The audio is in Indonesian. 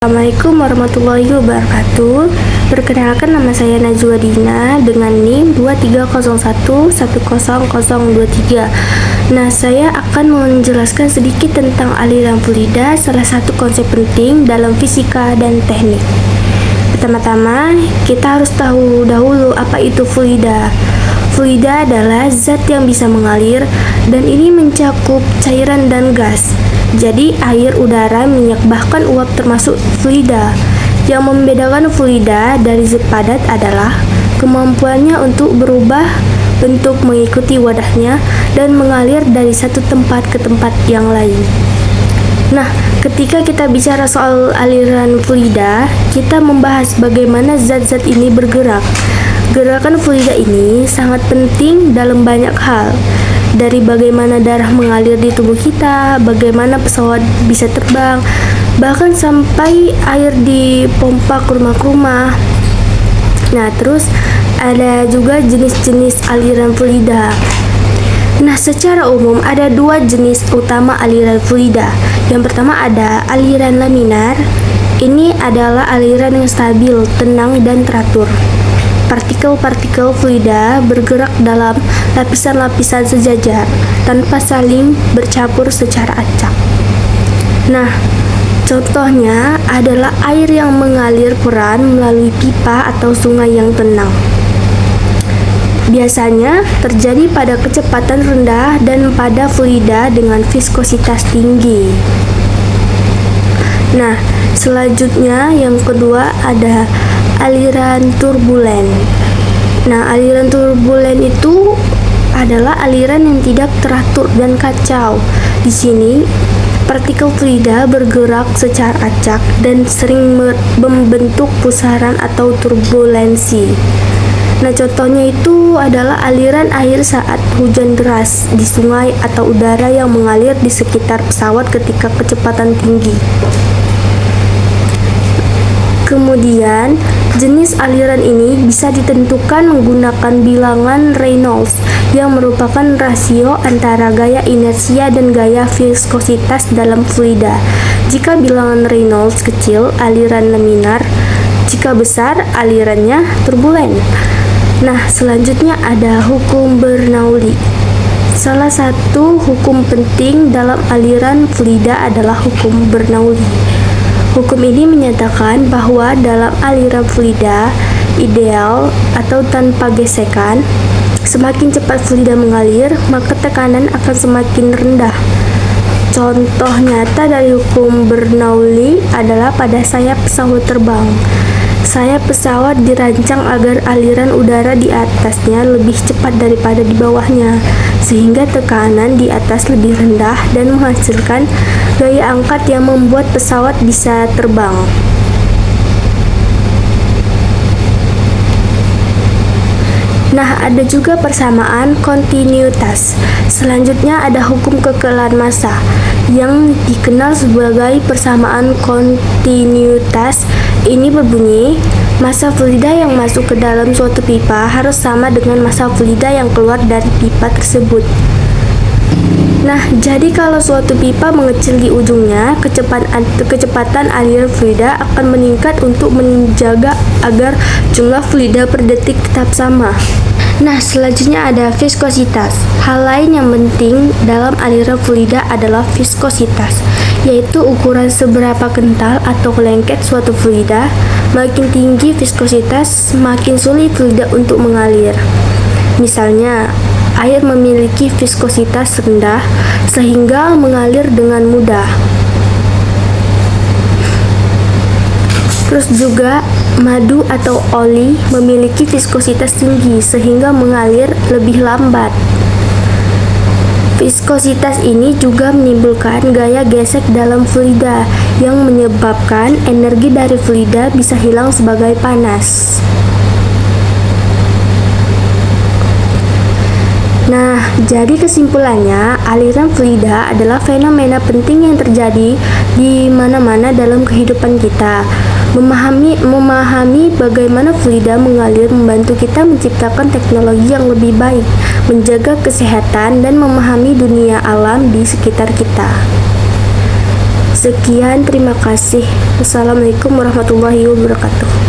Assalamualaikum warahmatullahi wabarakatuh. Perkenalkan, nama saya Najwa Dina dengan NIM 2301100023. Nah, saya akan menjelaskan sedikit tentang aliran fluida, salah satu konsep penting dalam fisika dan teknik. Pertama-tama, kita harus tahu dahulu apa itu fluida. Fluida adalah zat yang bisa mengalir dan ini mencakup cairan dan gas. Jadi air, udara, minyak, bahkan uap termasuk fluida. Yang membedakan fluida dari zat padat adalah kemampuannya untuk berubah bentuk mengikuti wadahnya dan mengalir dari satu tempat ke tempat yang lain. Nah, ketika kita bicara soal aliran fluida, kita membahas bagaimana zat-zat ini bergerak. Gerakan fluida ini sangat penting dalam banyak hal. Dari bagaimana darah mengalir di tubuh kita, bagaimana pesawat bisa terbang, bahkan sampai air dipompa ke rumah-rumah. Nah, terus ada juga jenis-jenis aliran fluida. Nah, secara umum ada dua jenis utama aliran fluida. Yang pertama ada aliran laminar. Ini adalah aliran yang stabil, tenang, dan teratur. Partikel-partikel fluida bergerak dalam lapisan-lapisan sejajar tanpa saling bercampur secara acak. Nah, contohnya adalah air yang mengalir pelan melalui pipa atau sungai yang tenang. Biasanya terjadi pada kecepatan rendah dan pada fluida dengan viskositas tinggi. Nah, selanjutnya yang kedua ada aliran turbulen. Nah, aliran turbulen itu adalah aliran yang tidak teratur dan kacau. Di sini, partikel fluida bergerak secara acak dan sering membentuk pusaran atau turbulensi. Nah, contohnya itu adalah aliran air saat hujan deras di sungai atau udara yang mengalir di sekitar pesawat ketika kecepatan tinggi. Kemudian, jenis aliran ini bisa ditentukan menggunakan bilangan Reynolds yang merupakan rasio antara gaya inersia dan gaya viskositas dalam fluida. Jika bilangan Reynolds kecil, aliran laminar; jika besar, alirannya turbulen. Nah, selanjutnya ada hukum Bernoulli. Salah satu hukum penting dalam aliran fluida adalah hukum Bernoulli. Hukum ini menyatakan bahwa dalam aliran fluida ideal atau tanpa gesekan, semakin cepat fluida mengalir, maka tekanan akan semakin rendah. Contoh nyata dari hukum Bernoulli adalah pada sayap pesawat terbang. Sayap pesawat dirancang agar aliran udara di atasnya lebih cepat daripada di bawahnya, sehingga tekanan di atas lebih rendah dan menghasilkan gaya angkat yang membuat pesawat bisa terbang. Nah, ada juga persamaan kontinuitas. Selanjutnya ada hukum kekebalan massa yang dikenal sebagai persamaan kontinuitas. Ini berbunyi, massa fluida yang masuk ke dalam suatu pipa harus sama dengan massa fluida yang keluar dari pipa tersebut. Nah, jadi kalau suatu pipa mengecil di ujungnya, kecepatan aliran fluida akan meningkat untuk menjaga agar jumlah fluida per detik tetap sama. Nah, selanjutnya ada viskositas. Hal lain yang penting dalam aliran fluida adalah viskositas, yaitu ukuran seberapa kental atau lengket suatu fluida. Makin tinggi viskositas, semakin sulit fluida untuk mengalir. Misalnya, air memiliki viskositas rendah sehingga mengalir dengan mudah. Terus juga madu atau oli memiliki viskositas tinggi sehingga mengalir lebih lambat. Viskositas ini juga menimbulkan gaya gesek dalam fluida yang menyebabkan energi dari fluida bisa hilang sebagai panas. Nah, jadi kesimpulannya, aliran fluida adalah fenomena penting yang terjadi di mana-mana dalam kehidupan kita. Memahami bagaimana fluida mengalir membantu kita menciptakan teknologi yang lebih baik, menjaga kesehatan, dan memahami dunia alam di sekitar kita. Sekian, terima kasih. Wassalamualaikum warahmatullahi wabarakatuh.